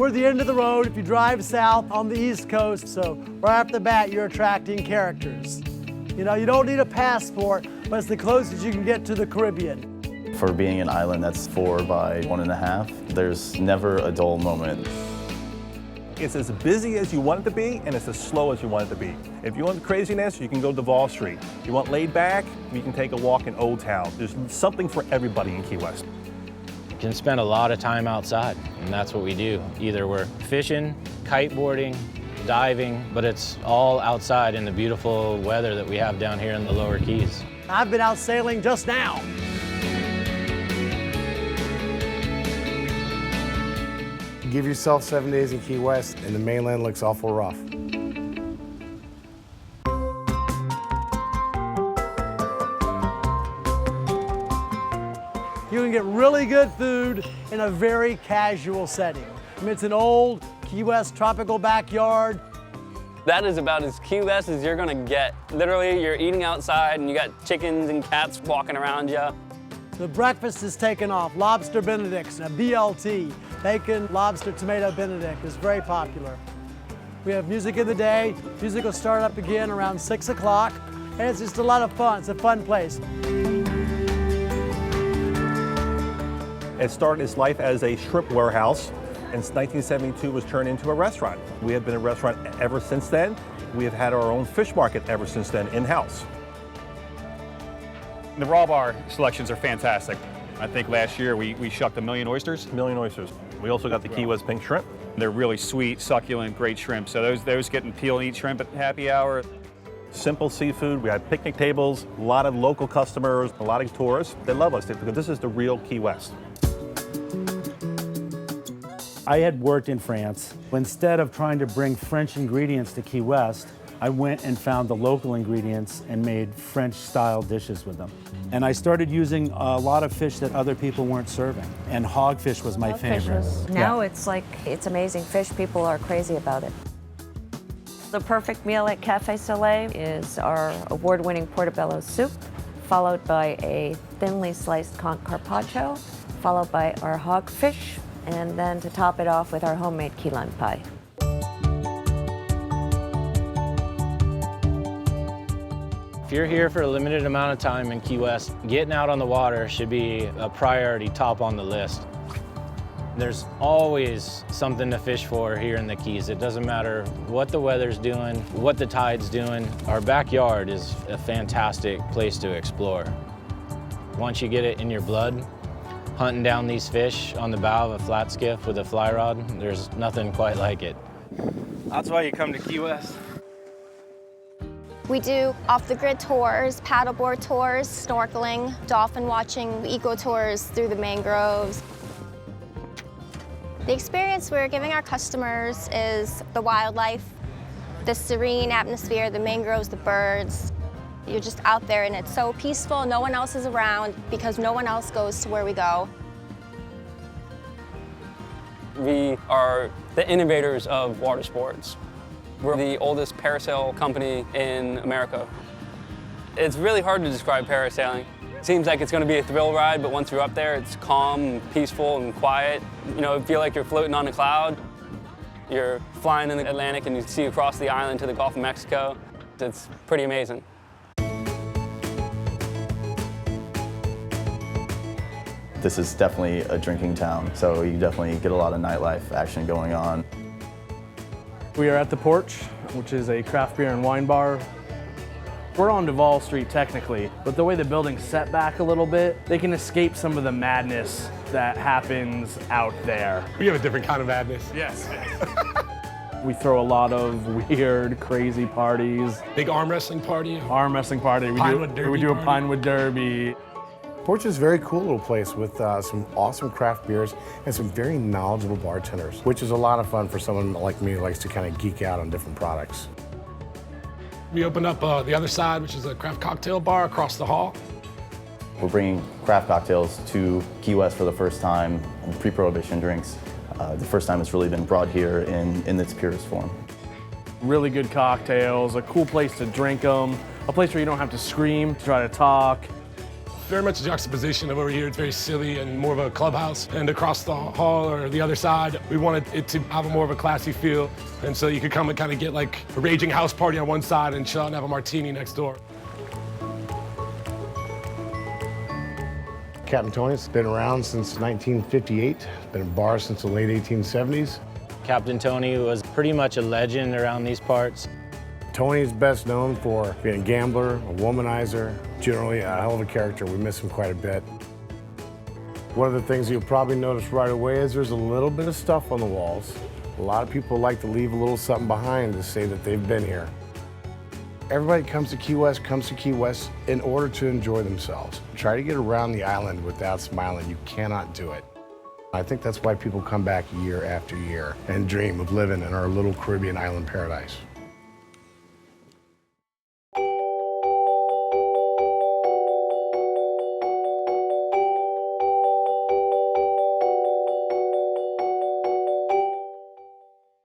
toward the end of the road if you drive south on the East Coast, so right off the bat, you're attracting characters. You know, you don't need a passport, but it's the closest you can get to the Caribbean. For being an island that's 4 by 1.5, there's never a dull moment. It's as busy as you want it to be, and it's as slow as you want it to be. If you want craziness, you can go to Duval Street. If you want laid back, you can take a walk in Old Town. There's something for everybody in Key West. You can spend a lot of time outside, and that's what we do. Either we're fishing, kiteboarding, diving, but it's all outside in the beautiful weather that we have down here in the lower Keys. I've been out sailing just now. Give yourself 7 days in Key West, and the mainland looks awful rough. You can get really good food in a very casual setting. I mean, it's an old Key West tropical backyard. That is about as Key West as you're gonna get. Literally, you're eating outside and you got chickens and cats walking around you. The breakfast is taken off. Lobster Benedict's, a BLT, bacon, lobster, tomato Benedict is very popular. We have music in the day. Music will start up again around 6 o'clock, and it's just a lot of fun. It's a fun place. It started its life as a shrimp warehouse, and 1972 was turned into a restaurant. We have been a restaurant ever since then. We have had our own fish market ever since then in-house. The raw bar selections are fantastic. I think last year we shucked 1 million oysters. 1 million oysters. We also got the Key West pink shrimp. They're really sweet, succulent, great shrimp. So those getting peel and eat shrimp at happy hour. Simple seafood. We have picnic tables, a lot of local customers, a lot of tourists. They love us because this is the real Key West. I had worked in France. Instead of trying to bring French ingredients to Key West, I went and found the local ingredients and made French-style dishes with them. And I started using a lot of fish that other people weren't serving. And hogfish was my favorite. Now it's like, it's amazing fish. People are crazy about it. The perfect meal at Cafe Soleil is our award-winning portobello soup, followed by a thinly sliced conch carpaccio, followed by our hogfish, and then to top it off with our homemade key lime pie. If you're here for a limited amount of time in Key West, getting out on the water should be a priority, top on the list. There's always something to fish for here in the Keys. It doesn't matter what the weather's doing, what the tide's doing. Our backyard is a fantastic place to explore. Once you get it in your blood, hunting down these fish on the bow of a flat skiff with a fly rod, there's nothing quite like it. That's why you come to Key West. We do off-the-grid tours, paddleboard tours, snorkeling, dolphin watching, eco tours through the mangroves. The experience we're giving our customers is the wildlife, the serene atmosphere, the mangroves, the birds. You're just out there and it's so peaceful, no one else is around because no one else goes to where we go. We are the innovators of water sports. We're the oldest parasail company in America. It's really hard to describe parasailing. It seems like it's going to be a thrill ride, but once you're up there, it's calm and peaceful and quiet. You know, you feel like you're floating on a cloud. You're flying in the Atlantic and you see across the island to the Gulf of Mexico. It's pretty amazing. This is definitely a drinking town, so you definitely get a lot of nightlife action going on. We are at the Porch, which is a craft beer and wine bar. We're on Duval Street technically, but the way the building's set back a little bit, they can escape some of the madness that happens out there. We have a different kind of madness. Yes. We throw a lot of weird, crazy parties. Big arm wrestling party. Arm wrestling party. We do a Pinewood Derby. Porch is a very cool little place with some awesome craft beers and some very knowledgeable bartenders, which is a lot of fun for someone like me who likes to kind of geek out on different products. We opened up the other side, which is a craft cocktail bar across the hall. We're bringing craft cocktails to Key West for the first time, pre-prohibition drinks. The first time it's really been brought here in its purest form. Really good cocktails, a cool place to drink them, a place where you don't have to scream, try to talk. Very much a juxtaposition of over here, it's very silly and more of a clubhouse. And across the hall or the other side, we wanted it to have a more of a classy feel. And so you could come and kind of get like a raging house party on one side and chill out and have a martini next door. Captain Tony's been around since 1958. It's been a bar since the late 1870s. Captain Tony was pretty much a legend around these parts. Tony's best known for being a gambler, a womanizer, generally a hell of a character. We miss him quite a bit. One of the things you'll probably notice right away is there's a little bit of stuff on the walls. A lot of people like to leave a little something behind to say that they've been here. Everybody comes to Key West in order to enjoy themselves. Try to get around the island without smiling. You cannot do it. I think that's why people come back year after year and dream of living in our little Caribbean island paradise.